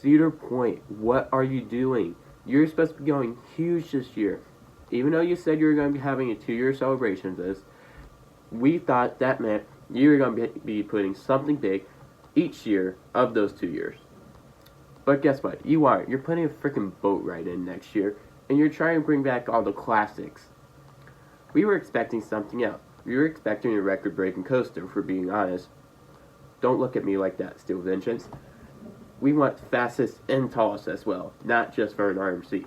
Cedar Point, what are you doing? You're supposed to be going huge this year. Even though you said you were going to be having a 2-year celebration of this, we thought that meant you were going to be putting something big each year of those 2 years. But guess what? You aren't. You're putting a freaking boat ride in next year, and you're trying to bring back all the classics. We were expecting something else. We were expecting a record-breaking coaster, for being honest. Don't look at me like that, Steel Vengeance. We want fastest and tallest as well, not just for an RMC.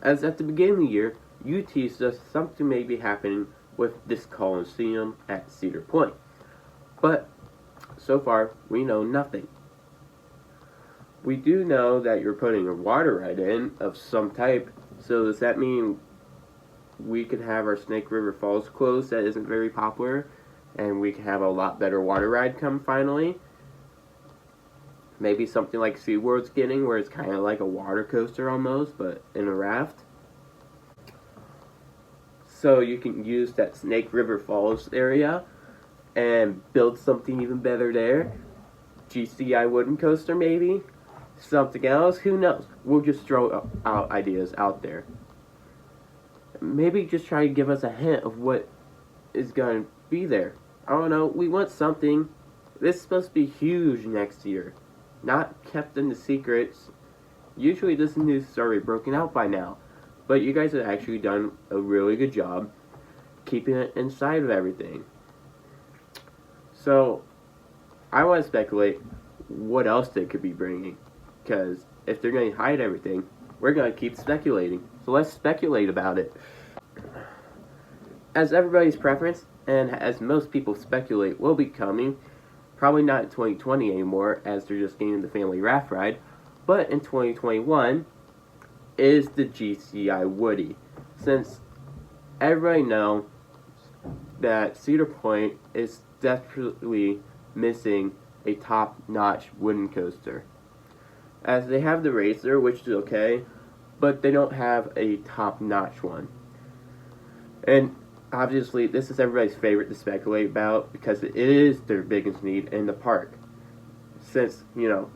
As at the beginning of the year, you teased us something may be happening with this Coliseum at Cedar Point. But so far, we know nothing. We do know that you're putting a water ride in of some type, so does that mean we could have our Snake River Falls closed that isn't very popular, and we can have a lot better water ride come finally? Maybe something like SeaWorld's getting, where it's kind of like a water coaster almost, but in a raft. So you can use that Snake River Falls area and build something even better there. GCI Wooden coaster maybe? Something else? Who knows? We'll just throw out ideas out there. Maybe just try to give us a hint of what is going to be there. I don't know. We want something. This is supposed to be huge next year. Not kept in the secrets. Usually this news is already broken out by now. But you guys have actually done a really good job keeping it inside of everything. So, I want to speculate what else they could be bringing. Because if they're going to hide everything, we're going to keep speculating. So let's speculate about it. As everybody's preference, and as most people speculate will be coming, probably not in 2020 anymore, as they're just getting the family raft ride, but in 2021, is the GCI Woody. Since everybody knows that Cedar Point is desperately missing a top-notch wooden coaster. As they have the Racer, which is okay, but they don't have a top-notch one. And obviously, this is everybody's favorite to speculate about because it is their biggest need in the park. Since, you know,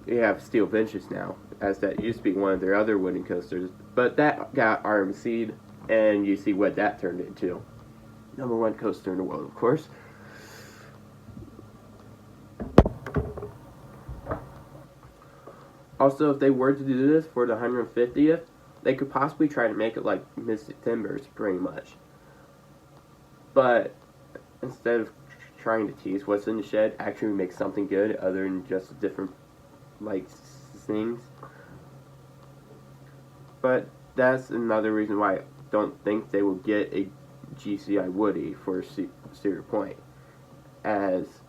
you have Steel Vengeance now, as that used to be one of their other wooden coasters, but that got RMC'd, and you see what that turned into. #1 coaster in the world, of course. Also, if they were to do this for the 150th, they could possibly try to make it like Mystic Timbers, pretty much. But instead of trying to tease what's in the shed, actually make something good other than just different, like, things. But that's another reason why I don't think they will get a GCI Woody for Cedar Point. As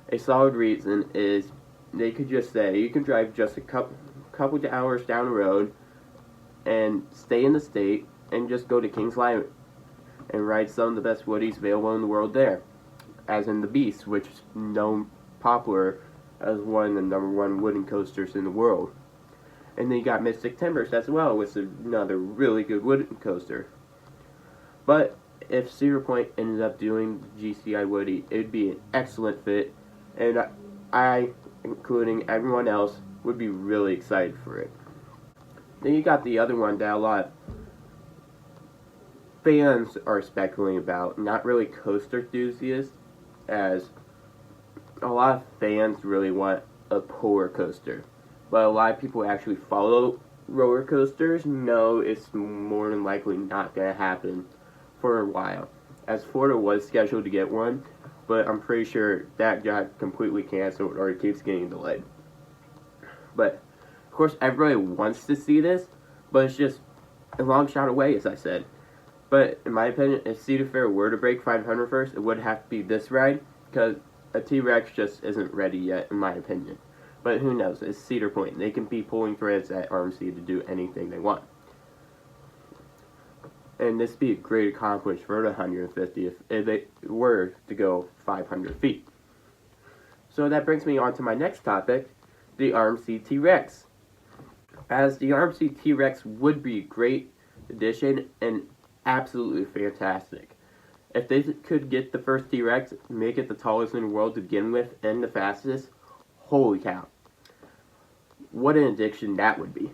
a solid reason is they could just say, you can drive just a couple of hours down the road and stay in the state and just go to Kings Island and ride some of the best Woodies available in the world there. As in the Beast, which is known popular as one of the #1 wooden coasters in the world. And then you got Mystic Timbers as well, which is another really good wooden coaster. But if Cedar Point ended up doing the GCI Woody, it would be an excellent fit, and I, including everyone else, would be really excited for it. Then you got the other one that a lot of fans are speculating about, not really coaster enthusiasts, as a lot of fans really want a polar coaster. But a lot of people who actually follow roller coasters know it's more than likely not going to happen for a while. As Florida was scheduled to get one, but I'm pretty sure that got completely canceled or it keeps getting delayed. But, of course, everybody wants to see this, but it's just a long shot away, as I said. But, in my opinion, if Cedar Fair were to break 500 first, it would have to be this ride, because a TRex just isn't ready yet, in my opinion. But who knows, it's Cedar Point. They can be pulling threads at RMC to do anything they want. And this would be a great accomplishment for the 150th if they were to go 500 feet. So that brings me on to my next topic, the RMC TRex. As the RMC TRex would be a great addition and absolutely fantastic. If they could get the first TRex, make it the tallest in the world to begin with and the fastest, holy cow. what an addiction that would be.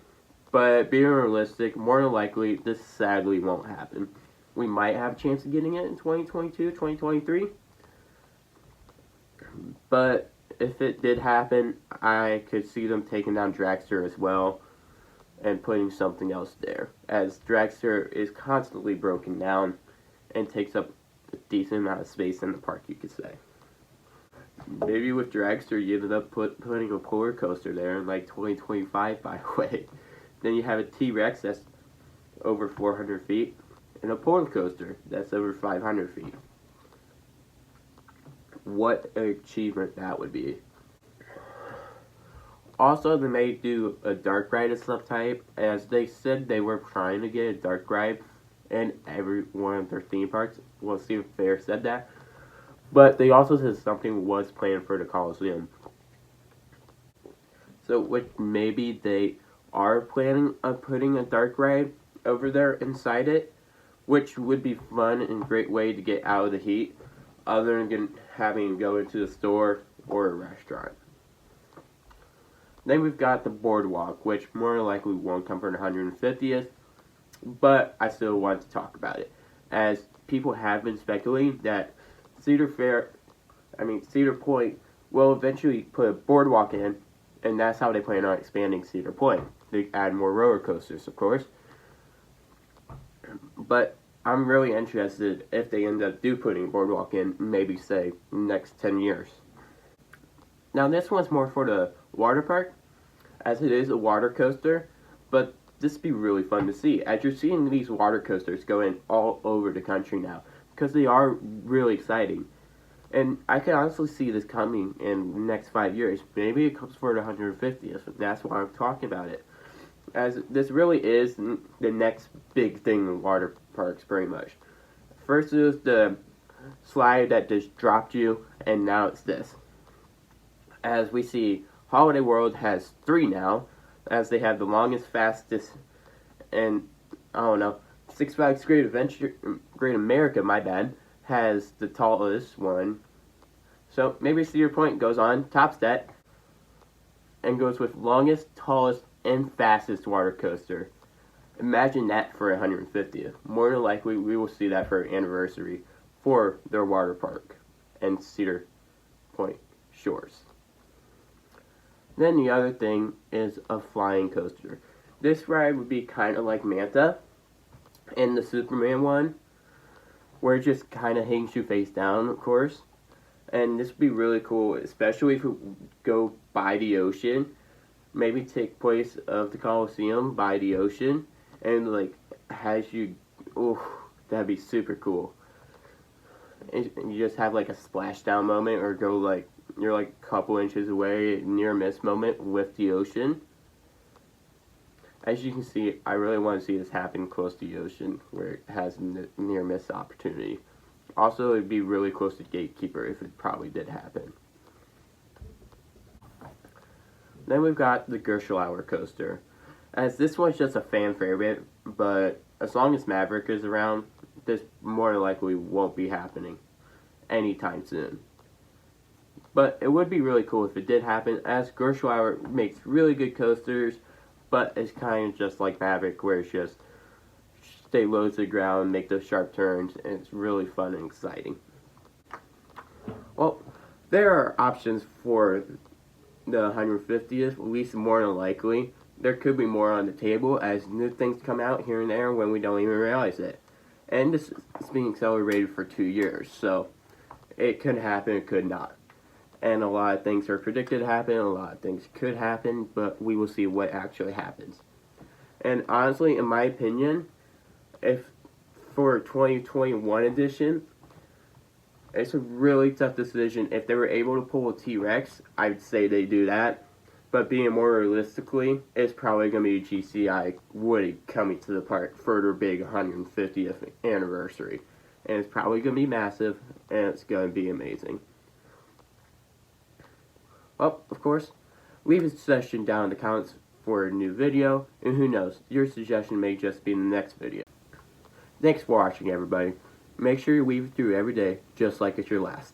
But being realistic, more than likely, this sadly won't happen. We might have a chance of getting it in 2022, 2023. But if it did happen, I could see them taking down Dragster as well and putting something else there, as Dragster is constantly broken down and takes up a decent amount of space in the park, you could say. Maybe with Dragster you ended up putting a roller coaster there in like 2025, by the way. Then you have a TRex that's over 400 feet and a roller coaster that's over 500 feet. What an achievement that would be. Also, they may do a dark ride of some type, as they said they were trying to get a dark ride in every one of their theme parks. We'll see if Fair said that. But they also said something was planned for the Coliseum. So, which maybe they are planning on putting a dark ride over there inside it, which would be fun and a great way to get out of the heat, other than having to go into the store or a restaurant. Then we've got the Boardwalk, which more likely won't come for the 150th, but I still want to talk about it, as people have been speculating that Cedar Point will eventually put a Boardwalk in, and that's how they plan on expanding Cedar Point. They add more roller coasters, of course. But I'm really interested if they end up putting Boardwalk in, maybe say next 10 years. Now this one's more for the water park, as it is a water coaster, but this would be really fun to see, as you're seeing these water coasters going all over the country now, because they are really exciting. And I can honestly see this coming in the next 5 years. Maybe it comes for the 150th, that's why I'm talking about it. As this really is the next big thing in water parks, pretty much. First it was the slide that just dropped you, and now it's this. As we see, Holiday World has 3 now, as they have the longest, fastest, and Six Flags Great America, my bad, has the tallest one. So maybe Cedar Point goes on, tops that, and goes with longest, tallest, and fastest water coaster. Imagine that for 150th. More than likely, we will see that for an anniversary for their water park and Cedar Point Shores. Then the other thing is a flying coaster. This ride would be kind of like Manta in the Superman one, where it just kind of hangs you face down, of course. And this would be really cool, especially if you go by the ocean. Maybe take place of the Coliseum by the ocean, and like has you, that'd be super cool. And you just have like a splashdown moment, or go like you're like a couple inches away, near miss moment with the ocean. As you can see, I really want to see this happen close to the ocean, where it has a near miss opportunity. Also, it'd be really close to Gatekeeper if it probably did happen. Then we've got the Gursha coaster, as this one's just a fan favorite, but as long as Maverick is around, this more than likely won't be happening anytime soon. But it would be really cool if it did happen, as Gursha makes really good coasters, but it's kind of just like Maverick, where it's just stay low to the ground, make those sharp turns, and it's really fun and exciting. Well, there are options for the 150th, at least more than likely. There could be more on the table as new things come out here and there when we don't even realize it. And this is being accelerated for 2 years, so it could happen, it could not. And a lot of things are predicted to happen, a lot of things could happen, but we will see what actually happens. And honestly, in my opinion, if for 2021 edition, it's a really tough decision. If they were able to pull a TRex, I'd say they do that. But being more realistically, it's probably going to be GCI Woody coming to the park for their big 150th anniversary. And it's probably going to be massive, and it's going to be amazing. Well, of course, leave a suggestion down in the comments for a new video, and who knows, your suggestion may just be in the next video. Thanks for watching, everybody. Make sure you weave it through every day, just like it's your last.